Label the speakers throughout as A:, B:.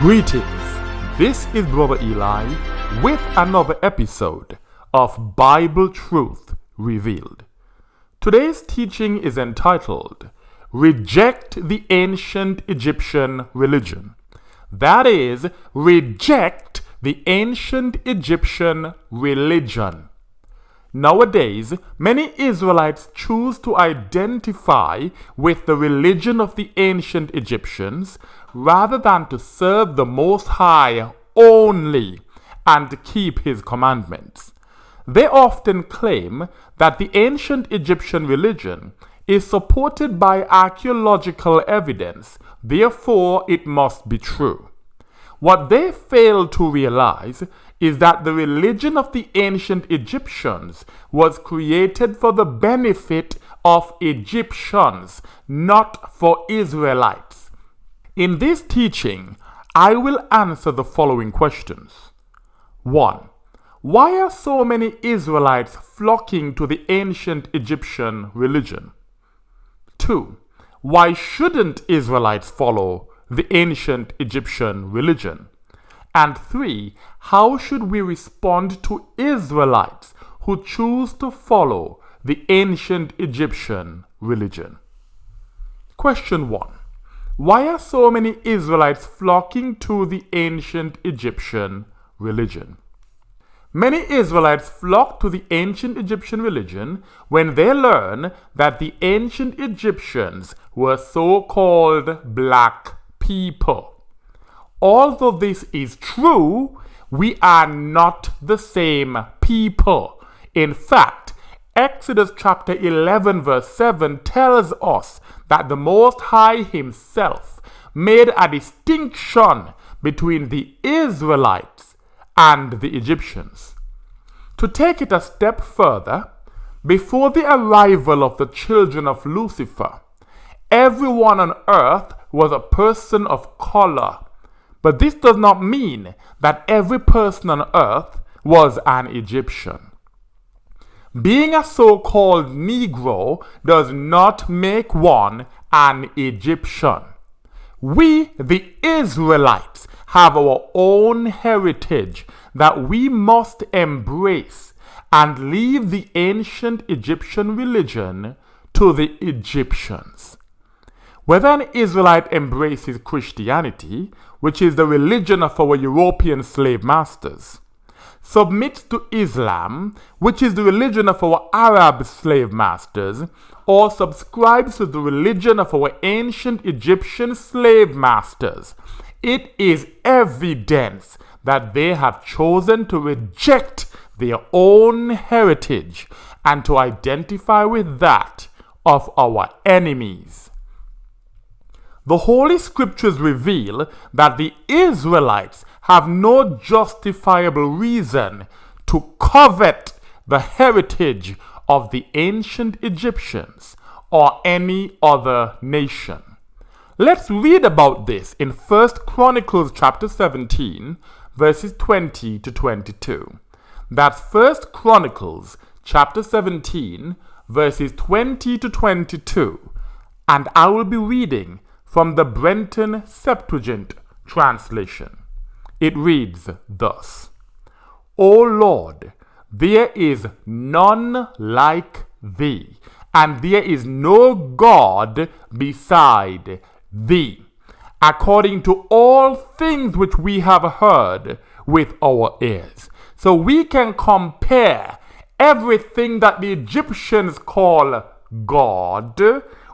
A: Greetings, this is Brother Eli with another episode of Bible Truth Revealed. Today's teaching is entitled, Reject the Ancient Egyptian Religion. That is, reject the ancient Egyptian religion. Nowadays, many Israelites choose to identify with the religion of the ancient Egyptians rather than to serve the Most High only and keep His commandments. They often claim that the ancient Egyptian religion is supported by archaeological evidence, therefore it must be true. What they fail to realize is that the religion of the ancient Egyptians was created for the benefit of Egyptians, not for Israelites. In this teaching, I will answer the following questions. 1. Why are so many Israelites flocking to the ancient Egyptian religion? 2. Why shouldn't Israelites follow the ancient Egyptian religion? And 3. How should we respond to Israelites who choose to follow the ancient Egyptian religion? Question 1. Why are so many Israelites flocking to the ancient Egyptian religion? Many Israelites flock to the ancient Egyptian religion when they learn that the ancient Egyptians were so-called black people. Although this is true, we are not the same people. In fact, Exodus chapter 11 verse 7 tells us that the Most High Himself made a distinction between the Israelites and the Egyptians. To take it a step further, before the arrival of the children of Lucifer, everyone on earth was a person of color. But this does not mean that every person on earth was an Egyptian. Being a so-called Negro does not make one an Egyptian. We, the Israelites, have our own heritage that we must embrace and leave the ancient Egyptian religion to the Egyptians. Whether an Israelite embraces Christianity, which is the religion of our European slave masters, submits to Islam, which is the religion of our Arab slave masters, or subscribes to the religion of our ancient Egyptian slave masters, it is evidence that they have chosen to reject their own heritage and to identify with that of our enemies. The Holy Scriptures reveal that the Israelites have no justifiable reason to covet the heritage of the ancient Egyptians or any other nation. Let's read about this in 1 Chronicles chapter 17, verses 20 to 22. That's 1 Chronicles chapter 17, verses 20 to 22. And I will be reading from the Brenton Septuagint translation. It reads thus: O Lord, there is none like thee, and there is no God beside thee, according to all things which we have heard with our ears. So we can compare everything that the Egyptians call God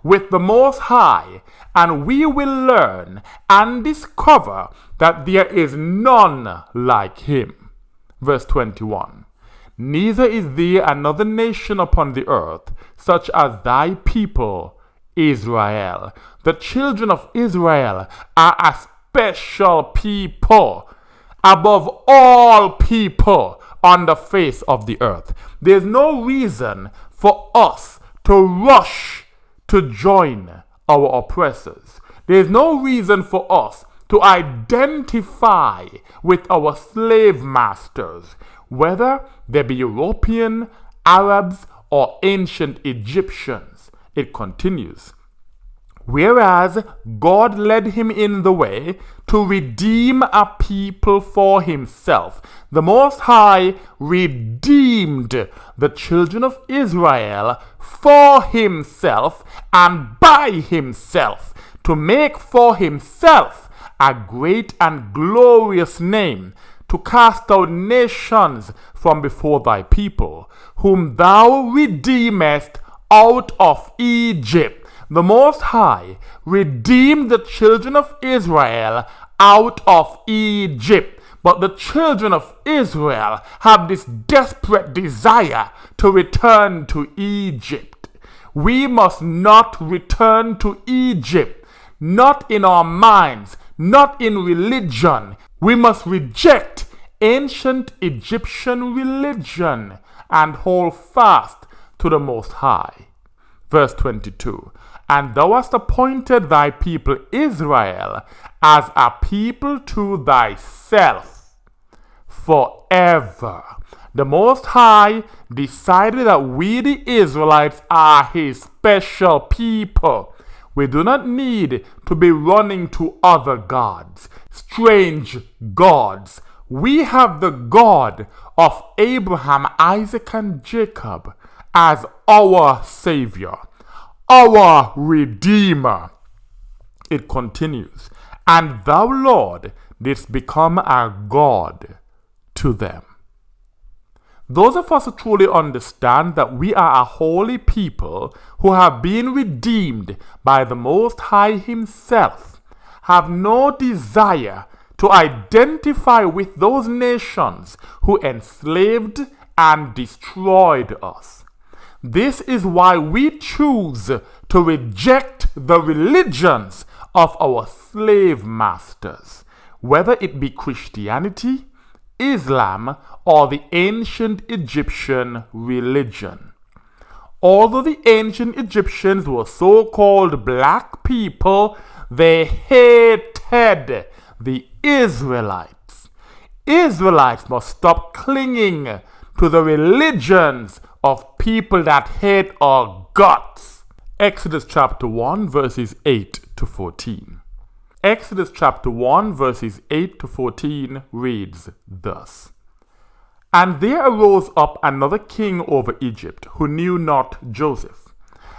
A: with the Most High, and we will learn and discover that there is none like Him. Verse 21. Neither is there another nation upon the earth, such as thy people Israel. The children of Israel are a special people above all people on the face of the earth. There's no reason for us to rush to join our oppressors. There's no reason for us to identify with our slave masters, whether they be European, Arabs, or ancient Egyptians. It continues. whereas God led him in the way to redeem a people for himself. The Most High redeemed the children of Israel for himself and by himself, to make for himself a great and glorious name, to cast out nations from before thy people, whom thou redeemest out of Egypt. The Most High redeemed the children of Israel out of Egypt. But the children of Israel have this desperate desire to return to Egypt. We must not return to Egypt, not in our minds, not in religion. We must reject ancient Egyptian religion and hold fast to the Most High. Verse 22, and thou hast appointed thy people Israel as a people to thyself forever. The Most High decided that we, the Israelites, are his special people. We do not need to be running to other gods, strange gods. We have the God of Abraham, Isaac, and Jacob as our Savior, our Redeemer. It continues, and thou, Lord, didst become a God to them. Those of us who truly understand that we are a holy people who have been redeemed by the Most High himself have no desire to identify with those nations who enslaved and destroyed us. This is why we choose to reject the religions of our slave masters, whether it be Christianity, Islam, or the ancient Egyptian religion. Although the ancient Egyptians were so-called black people, they hated the Israelites. Israelites must stop clinging to the religions of people that hate our guts. Exodus chapter 1 verses 8 to 14. Exodus chapter 1 verses 8 to 14 reads thus. And there arose up another king over Egypt, who knew not Joseph.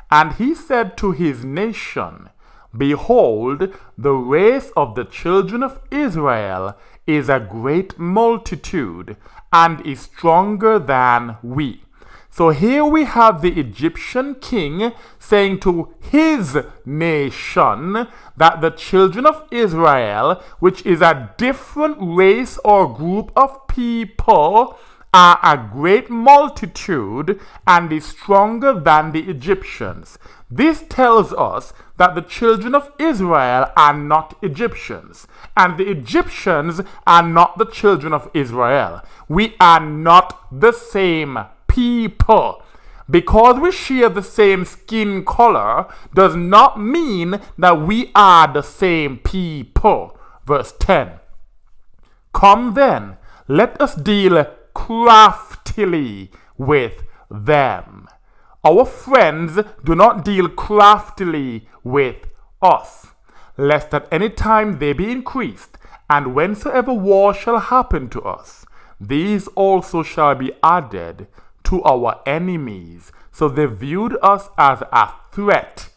A: And he said to his nation, Behold, the race of the children of Israel is a great multitude, and is stronger than we. So here we have the Egyptian king saying to his nation that the children of Israel, which is a different race or group of people, are a great multitude and is stronger than the Egyptians. This tells us that the children of Israel are not Egyptians, and the Egyptians are not the children of Israel. We are not the same people. Because we share the same skin color does not mean that we are the same people. Verse 10. Come then, let us deal craftily with them. Our friends do not deal craftily with us, lest at any time they be increased, and whensoever war shall happen to us, these also shall be added to our enemies. So they viewed us as a threat,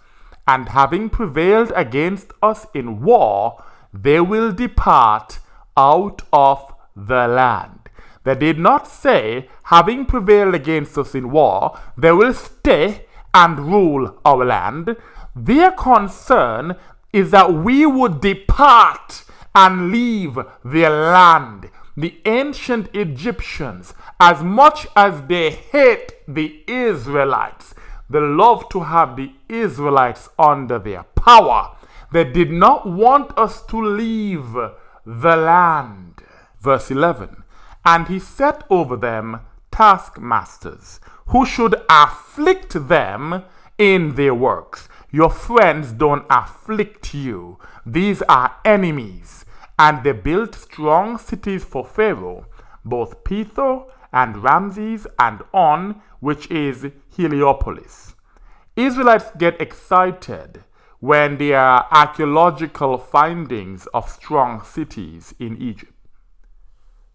A: and having prevailed against us in war, they will depart out of the land. They did not say, having prevailed against us in war, they will stay and rule our land. Their concern is that we would depart and leave their land. The ancient Egyptians, as much as they hate the Israelites, they love to have the Israelites under their power. They did not want us to leave the land. Verse 11. And he set over them taskmasters, who should afflict them in their works. Your friends don't afflict you. These are enemies. And they built strong cities for Pharaoh, both Pithom and Ramses and On, which is Heliopolis. Israelites get excited when there are archaeological findings of strong cities in Egypt.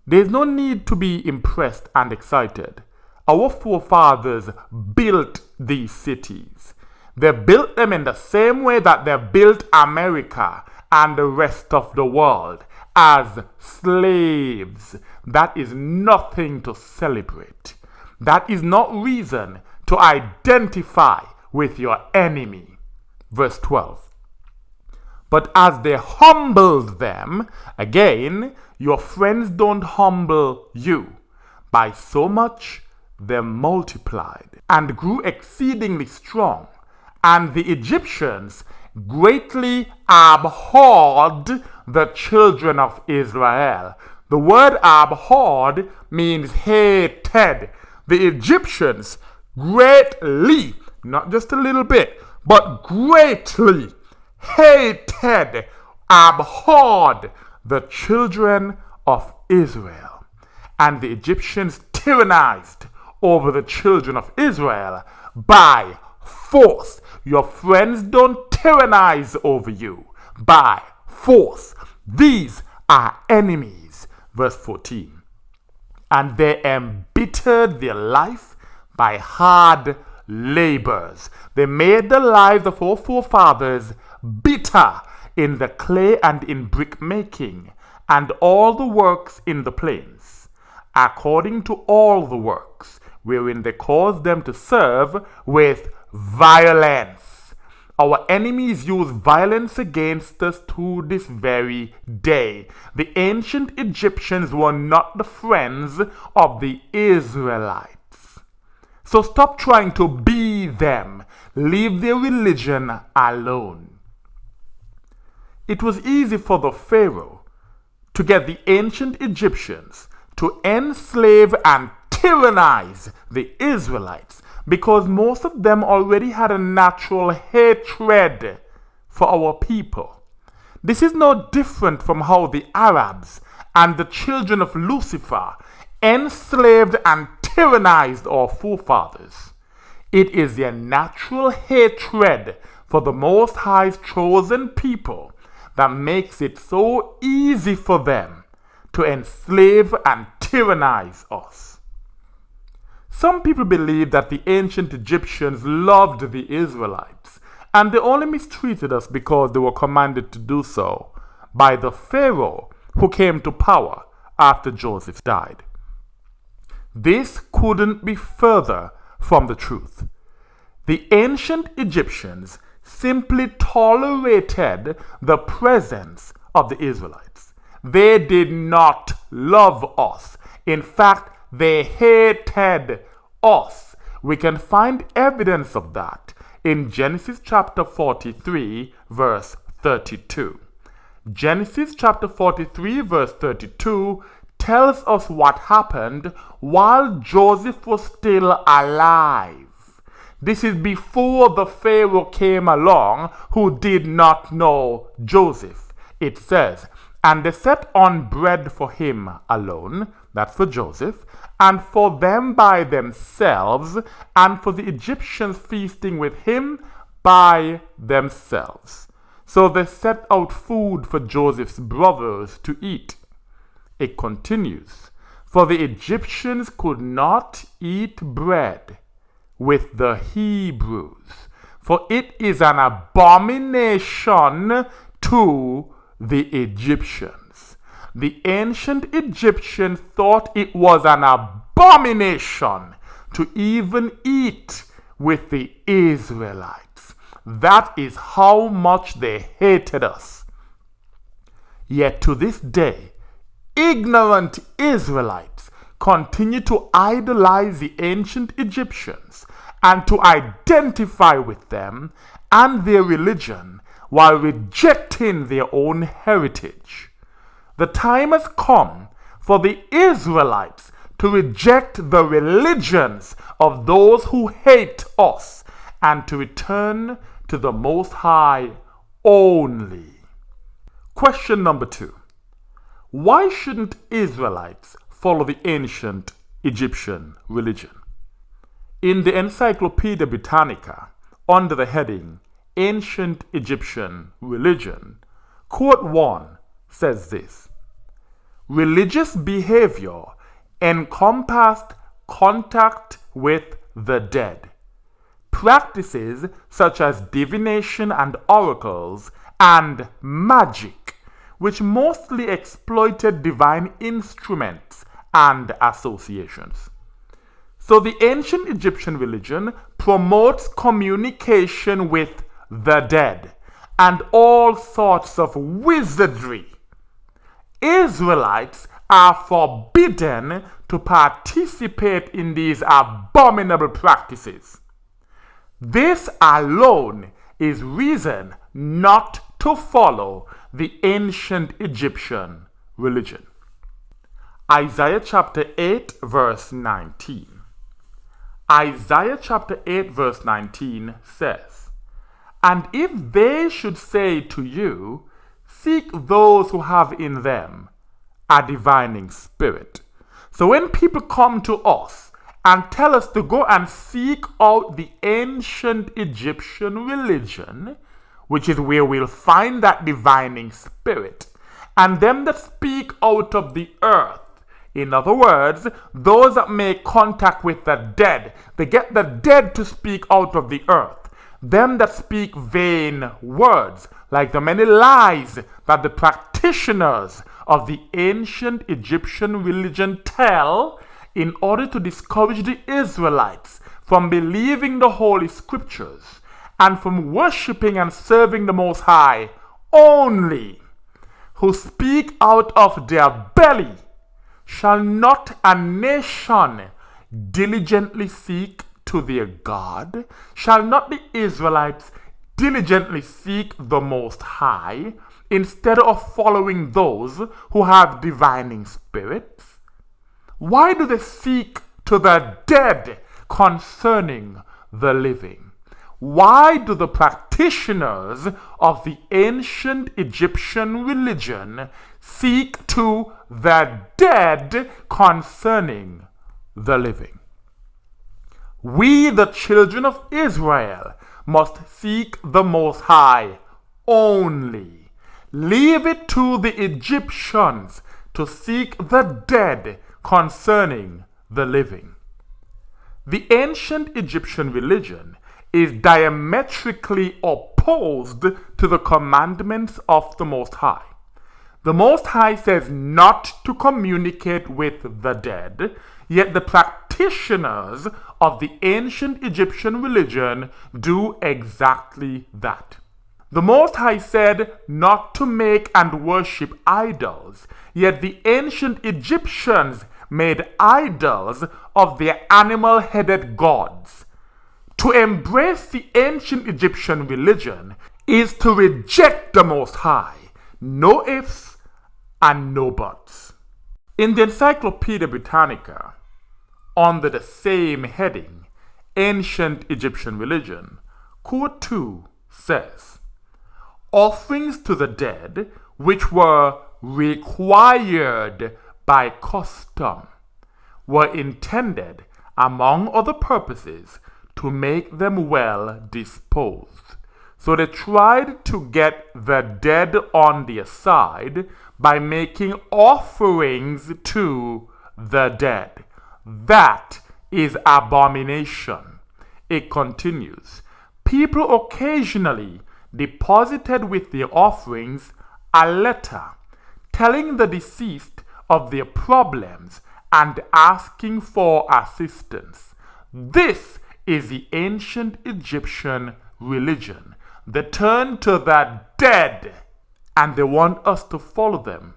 A: There's no need to be impressed and excited. Our forefathers built these cities. They built them in the same way that they built America and the rest of the world, as slaves. That is nothing to celebrate. That is not reason to identify with your enemy. Verse 12. But as they humbled them, again, your friends don't humble you. By so much they multiplied and grew exceedingly strong, and the Egyptians greatly abhorred the children of Israel. The word abhorred means hated. The Egyptians greatly, not just a little bit, but greatly hated, abhorred the children of Israel. And the Egyptians tyrannized over the children of Israel by force. Your friends don't tyrannize over you by force. These are enemies. Verse 14. And they embittered their life by hard labors. They made the lives of our forefathers bitter in the clay and in brick making, and all the works in the plains, according to all the works wherein they caused them to serve with violence. Our enemies use violence against us to this very day. The ancient Egyptians were not the friends of the Israelites. So stop trying to be them. Leave their religion alone. It was easy for the Pharaoh to get the ancient Egyptians to enslave and tyrannize the Israelites, because most of them already had a natural hatred for our people. This is no different from how the Arabs and the children of Lucifer enslaved and tyrannized our forefathers. It is their natural hatred for the Most High's chosen people that makes it so easy for them to enslave and tyrannize us. Some people believe that the ancient Egyptians loved the Israelites, and they only mistreated us because they were commanded to do so by the Pharaoh who came to power after Joseph died. This couldn't be further from the truth. The ancient Egyptians simply tolerated the presence of the Israelites. They did not love us. In fact, they hated us. We can find evidence of that in Genesis chapter 43, verse 32. Genesis chapter 43, verse 32 tells us what happened while Joseph was still alive. This is before the Pharaoh came along who did not know Joseph. It says, and they set on bread for him alone, that's for Joseph, and for them by themselves, and for the Egyptians feasting with him by themselves. So they set out food for Joseph's brothers to eat. It continues, for the Egyptians could not eat bread with the Hebrews, for it is an abomination to the Egyptians. The ancient Egyptians thought it was an abomination to even eat with the Israelites. That is how much they hated us. Yet to this day, ignorant Israelites continue to idolize the ancient Egyptians and to identify with them and their religion while rejecting their own heritage. The time has come for the Israelites to reject the religions of those who hate us and to return to the Most High only. Question number 2. Why shouldn't Israelites follow the ancient Egyptian religion? In the Encyclopedia Britannica, under the heading ancient Egyptian religion, quote 1 says this: religious behavior encompassed contact with the dead. Practices such as divination and oracles and magic, which mostly exploited divine instruments and associations. So the ancient Egyptian religion promotes communication with the dead and all sorts of wizardry. Israelites are forbidden to participate in these abominable practices. This alone is reason not to follow the ancient Egyptian religion. Isaiah chapter 8 verse 19. Isaiah chapter 8 verse 19 says, "And if they should say to you, seek those who have in them a divining spirit." So when people come to us and tell us to go and seek out the ancient Egyptian religion, which is where we'll find that divining spirit, and them that speak out of the earth, in other words, those that make contact with the dead, they get the dead to speak out of the earth. Them that speak vain words, like the many lies that the practitioners of the ancient Egyptian religion tell in order to discourage the Israelites from believing the Holy Scriptures and from worshiping and serving the Most High only, who speak out of their belly. Shall not a nation diligently seek to their God? Shall not the Israelites diligently seek the Most High instead of following those who have divining spirits? Why do they seek to the dead concerning the living? Why do the practitioners of the ancient Egyptian religion seek to the dead concerning the living? We, the children of Israel, must seek the Most High only. Leave it to the Egyptians to seek the dead concerning the living. The ancient Egyptian religion is diametrically opposed to the commandments of the Most High. The Most High says not to communicate with the dead, yet the practitioners of the ancient Egyptian religion do exactly that. The Most High said not to make and worship idols, yet the ancient Egyptians made idols of their animal-headed gods. To embrace the ancient Egyptian religion is to reject the Most High. No ifs and no buts. In the Encyclopedia Britannica, under the same heading, Ancient Egyptian Religion, quote 2 says, "Offerings to the dead, which were required by custom, were intended, among other purposes, to make them well disposed. So they tried to get the dead on their side by making offerings to the dead. That is abomination." It continues, "People occasionally deposited with their offerings a letter telling the deceased of their problems and asking for assistance. This is the ancient Egyptian religion. They turn to the dead, and they want us to follow them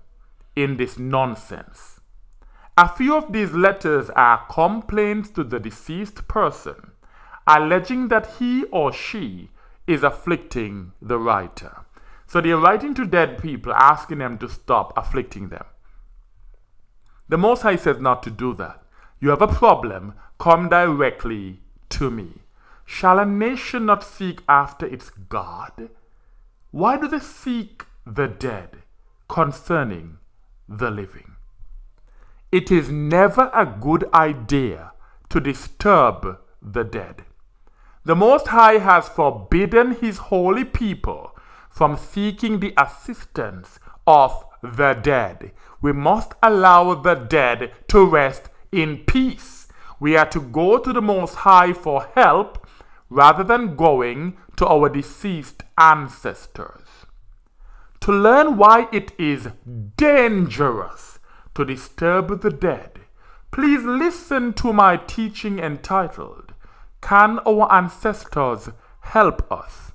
A: in this nonsense. A few of these letters are complaints to the deceased person, alleging that he or she is afflicting the writer. So they're writing to dead people, asking them to stop afflicting them. The Most High says not to do that. You have a problem, come directly to me. Shall a nation not seek after its God? Why do they seek the dead concerning the living? It is never a good idea to disturb the dead. The Most High has forbidden his holy people from seeking the assistance of the dead. We must allow the dead to rest in peace. We are to go to the Most High for help rather than going to our deceased ancestors. To learn why it is dangerous to disturb the dead, please listen to my teaching entitled, Can Our Ancestors Help Us?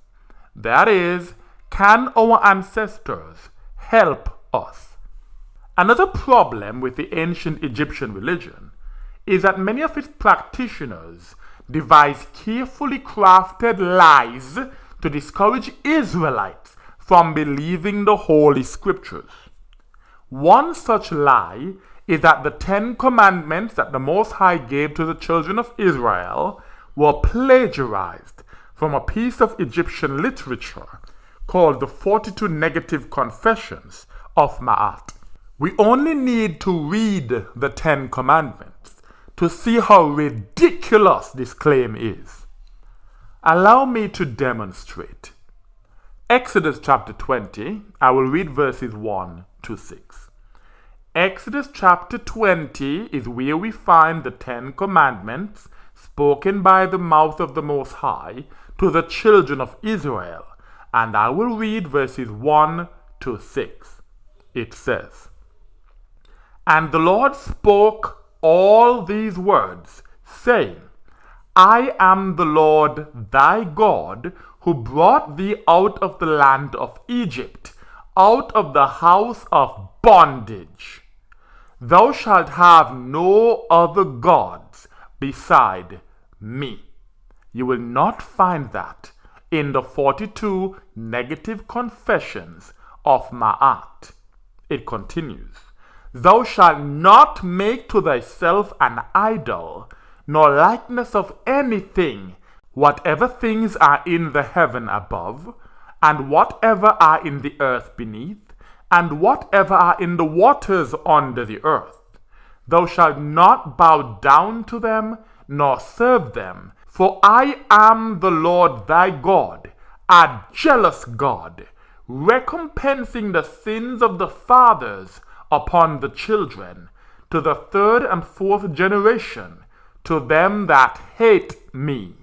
A: That is, can our ancestors help us? Another problem with the ancient Egyptian religion is that many of its practitioners devise carefully crafted lies to discourage Israelites from believing the Holy Scriptures. One such lie is that the 10 commandments that the Most High gave to the children of Israel were plagiarized from a piece of Egyptian literature called the 42 Negative Confessions of Ma'at. We only need to read the 10 commandments to see how ridiculous this claim is. Allow me to demonstrate. Exodus chapter 20, I will read verses 1 to 6. Exodus chapter 20 is where we find the 10 commandments spoken by the mouth of the Most High to the children of Israel, and I will read verses 1 to 6. It says, And the Lord spoke all these words, saying, I am the Lord thy God, who brought thee out of the land of Egypt, out of the house of bondage. Thou shalt have no other gods beside me. You will not find that in the 42 negative confessions of Ma'at. It continues, Thou shalt not make to thyself an idol, nor likeness of anything, whatever things are in the heaven above, and whatever are in the earth beneath, and whatever are in the waters under the earth. Thou shalt not bow down to them, nor serve them, for I am the Lord thy God, a jealous God, recompensing the sins of the fathers upon the children, to the 3rd and 4th generation, to them that hate me,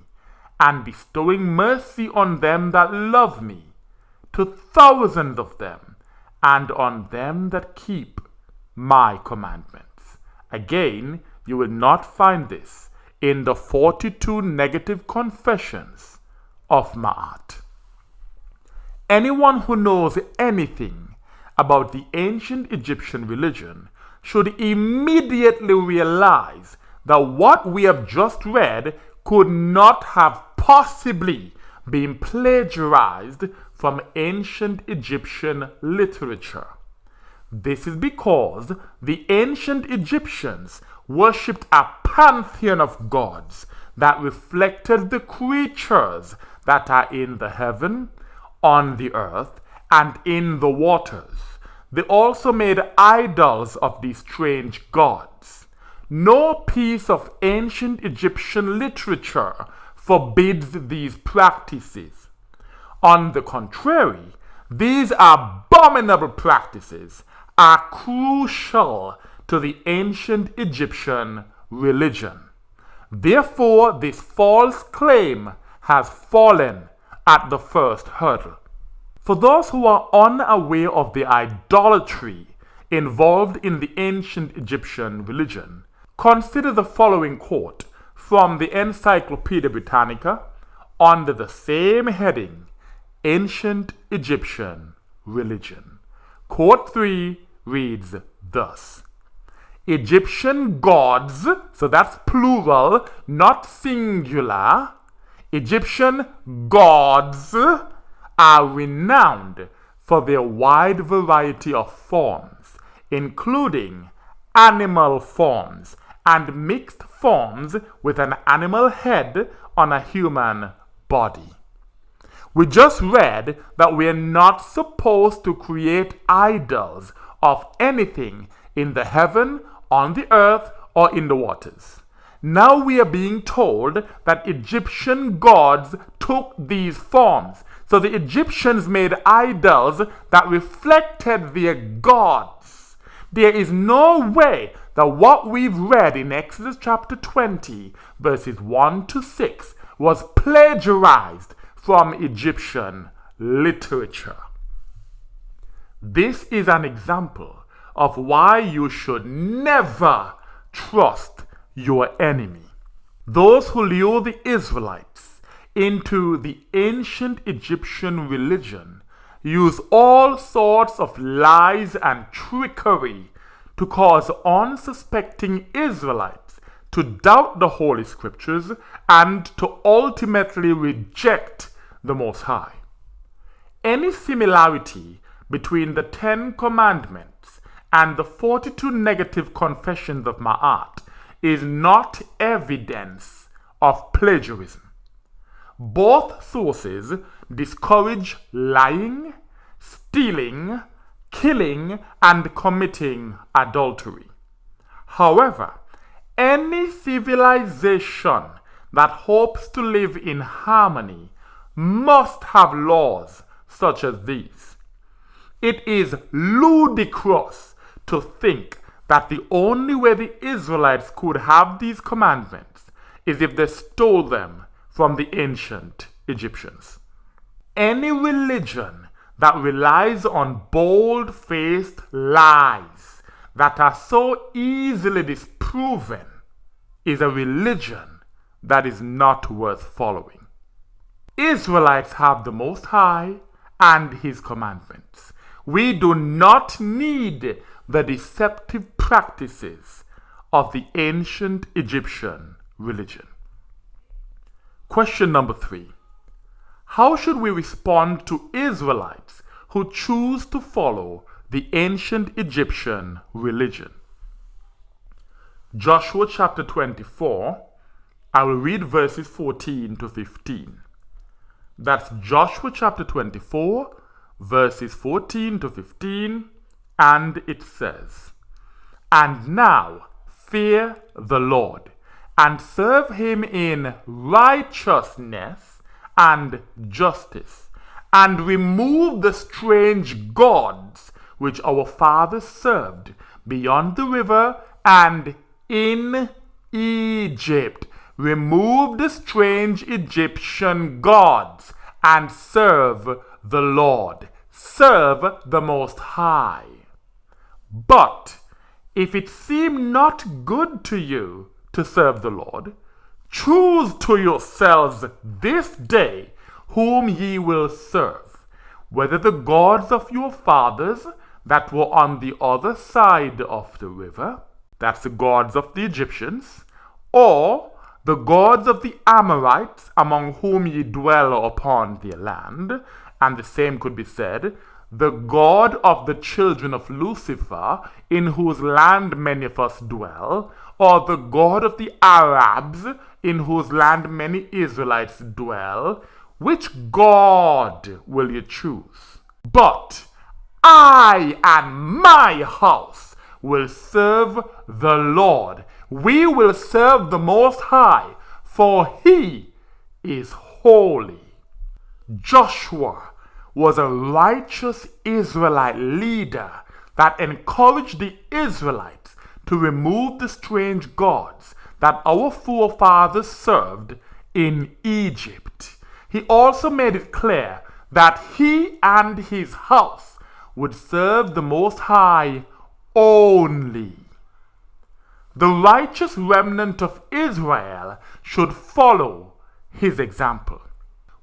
A: and bestowing mercy on them that love me, to thousands of them, and on them that keep my commandments. Again, you will not find this in the 42 negative confessions of Ma'at. Anyone who knows anything about the ancient Egyptian religion should immediately realize that what we have just read could not have possibly been plagiarized from ancient Egyptian literature. This is because the ancient Egyptians worshipped a pantheon of gods that reflected the creatures that are in the heaven, on the earth, and in the waters. They also made idols of these strange gods. No piece of ancient Egyptian literature forbids these practices. On the contrary, these abominable practices are crucial to the ancient Egyptian religion. Therefore, this false claim has fallen at the first hurdle. For those who are unaware of the idolatry involved in the ancient Egyptian religion, consider the following quote from the Encyclopedia Britannica under the same heading, Ancient Egyptian Religion. Quote 3 reads thus, Egyptian gods, so that's plural, not singular, Egyptian gods are renowned for their wide variety of forms, including animal forms and mixed forms with an animal head on a human body. We just read that we are not supposed to create idols of anything in the heaven, on the earth, or in the waters. Now we are being told that Egyptian gods took these forms. So the Egyptians made idols that reflected their gods. There is no way that what we've read in Exodus chapter 20, verses 1 to 6, was plagiarized from Egyptian literature. This is an example of why you should never trust your enemy. Those who lure the Israelites into the ancient Egyptian religion use all sorts of lies and trickery to cause unsuspecting Israelites to doubt the Holy Scriptures and to ultimately reject the Most High. Any similarity between the 10 Commandments and the 42 negative confessions of Ma'at is not evidence of plagiarism. Both sources discourage lying, stealing, killing, and committing adultery. However, any civilization that hopes to live in harmony must have laws such as these. It is ludicrous to think that the only way the Israelites could have these commandments is if they stole them from the ancient Egyptians. Any religion that relies on bold-faced lies that are so easily disproven is a religion that is not worth following. Israelites have the Most High and His commandments. We do not need the deceptive practices of the ancient Egyptian religion. Question number 3. How should we respond to Israelites who choose to follow the ancient Egyptian religion? Joshua chapter 24, I will read verses 14 to 15. That's Joshua chapter 24, verses 14 to 15, and it says, "And now fear the Lord, and serve Him in righteousness and justice, and remove the strange gods which our fathers served beyond the river and in Egypt. Remove the strange Egyptian gods and serve the Lord. Serve the Most High. But if it seem not good to you to serve the Lord, choose to yourselves this day whom ye will serve, whether the gods of your fathers that were on the other side of the river," that's the gods of the Egyptians, "or the gods of the Amorites among whom ye dwell upon their land," and the same could be said, "the God of the children of Lucifer, in whose land many of us dwell, or the God of the Arabs, in whose land many Israelites dwell, which God will you choose? But I and my house will serve the Lord. We will serve the Most High, for He is holy." Joshua was a righteous Israelite leader that encouraged the Israelites to remove the strange gods that our forefathers served in Egypt. He also made it clear that he and his house would serve the Most High only. The righteous remnant of Israel should follow his example.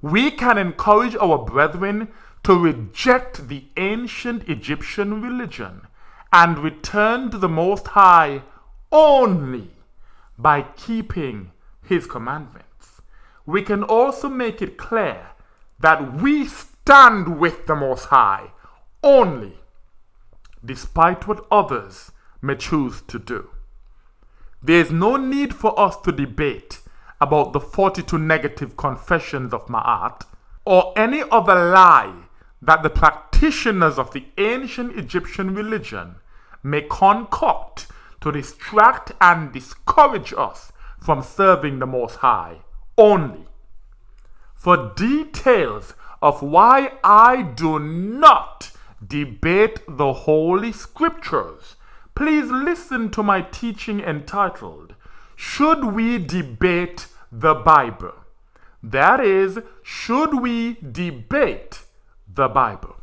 A: We can encourage our brethren to reject the ancient Egyptian religion and return to the Most High only by keeping His commandments. We can also make it clear that we stand with the Most High only, despite what others may choose to do. There is no need for us to debate about the 42 negative confessions of Ma'at or any other lie that the practitioners of the ancient Egyptian religion may concoct to distract and discourage us from serving the Most High only. For details of why I do not debate the Holy Scriptures, please listen to my teaching entitled, Should We Debate the Bible? That is, should we debate the Bible?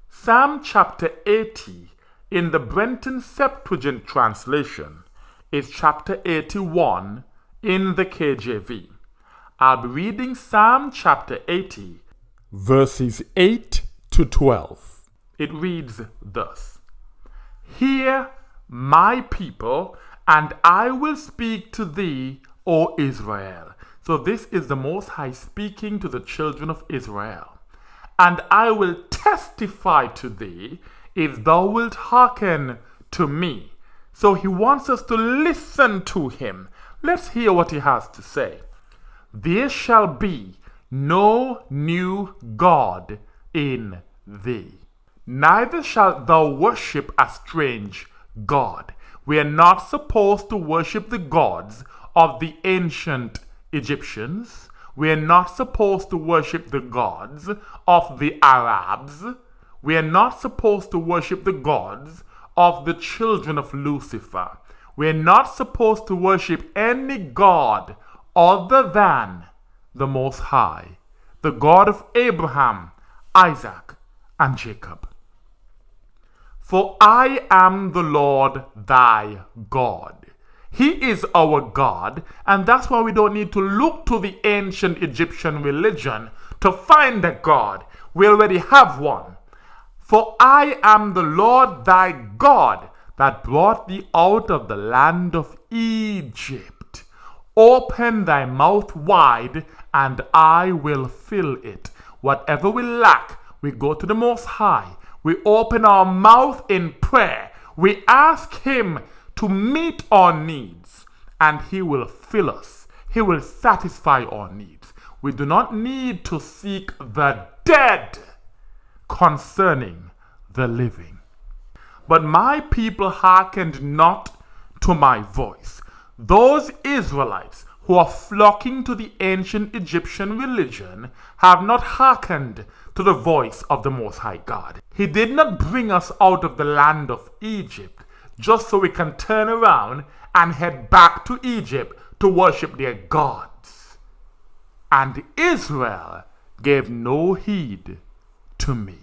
A: Psalm chapter 80 in the Brenton Septuagint translation is chapter 81 in the KJV. I'll be reading Psalm chapter 80, verses 8 to 12. It reads thus: Hear, my people, and I will speak to thee, O Israel. So this is the Most High speaking to the children of Israel. And I will testify to thee, if thou wilt hearken to me. So he wants us to listen to him. Let's hear what he has to say. There shall be no new God in thee, neither shalt thou worship a strange God. We are not supposed to worship the gods of the ancient Egyptians. We are not supposed to worship the gods of the Arabs. We are not supposed to worship the gods of the children of Lucifer. We are not supposed to worship any god other than the Most High, the God of Abraham, Isaac, and Jacob. For I am the Lord thy God. He is our God, and that's why we don't need to look to the ancient Egyptian religion to find a God. We already have one. For I am the Lord thy God that brought thee out of the land of Egypt. Open thy mouth wide, and I will fill it. Whatever we lack, we go to the Most High. We open our mouth in prayer. We ask him to meet our needs, and he will fill us. He will satisfy our needs. We do not need to seek the dead concerning the living. But my people hearkened not to my voice. Those Israelites who are flocking to the ancient Egyptian religion have not hearkened to the voice of the Most High God. He did not bring us out of the land of Egypt just so we can turn around and head back to Egypt to worship their gods. And Israel gave no heed to me.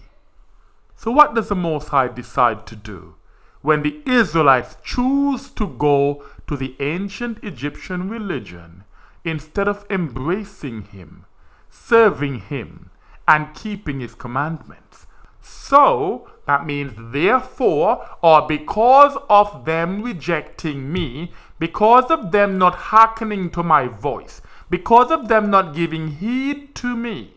A: So what does the Most High decide to do when the Israelites choose to go to the ancient Egyptian religion instead of embracing him, serving him, and keeping his commandments? So that means therefore, or because of them rejecting me, because of them not hearkening to my voice, because of them not giving heed to me,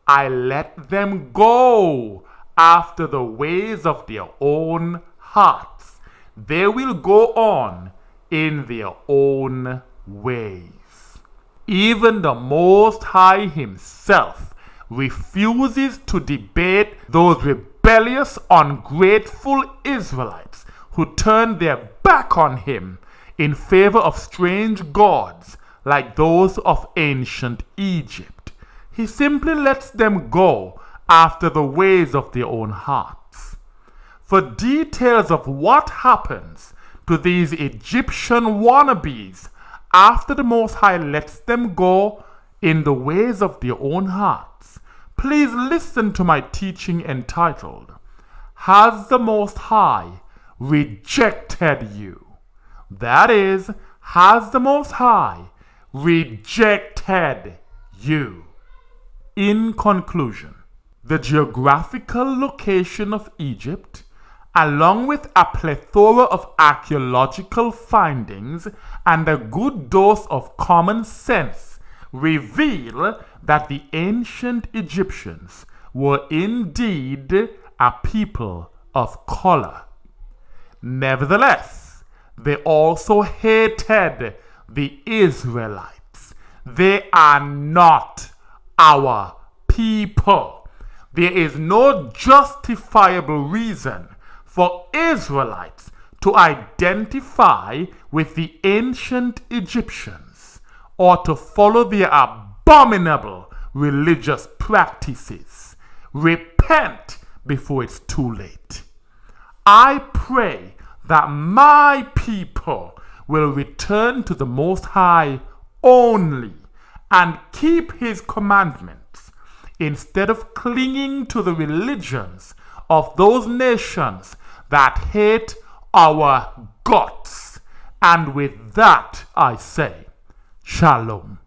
A: I let them go after the ways of their own hearts. They will go on in their own ways. Even the Most High himself refuses to debate those rebellious, ungrateful Israelites who turned their back on him in favor of strange gods like those of ancient Egypt. He simply lets them go after the ways of their own hearts. For details of what happens to these Egyptian wannabes after the Most High lets them go in the ways of their own hearts, please listen to my teaching entitled, Has the Most High Rejected You? That is, has the Most High rejected you? In conclusion, the geographical location of Egypt, along with a plethora of archaeological findings and a good dose of common sense, reveal that the ancient Egyptians were indeed a people of color. Nevertheless, they also hated the Israelites. They are not our people. There is no justifiable reason for Israelites to identify with the ancient Egyptians. or to follow their abominable religious practices. Repent before it's too late. I pray that my people will return to the Most High only and keep His commandments instead of clinging to the religions of those nations that hate our guts. And with that I say, Shalom.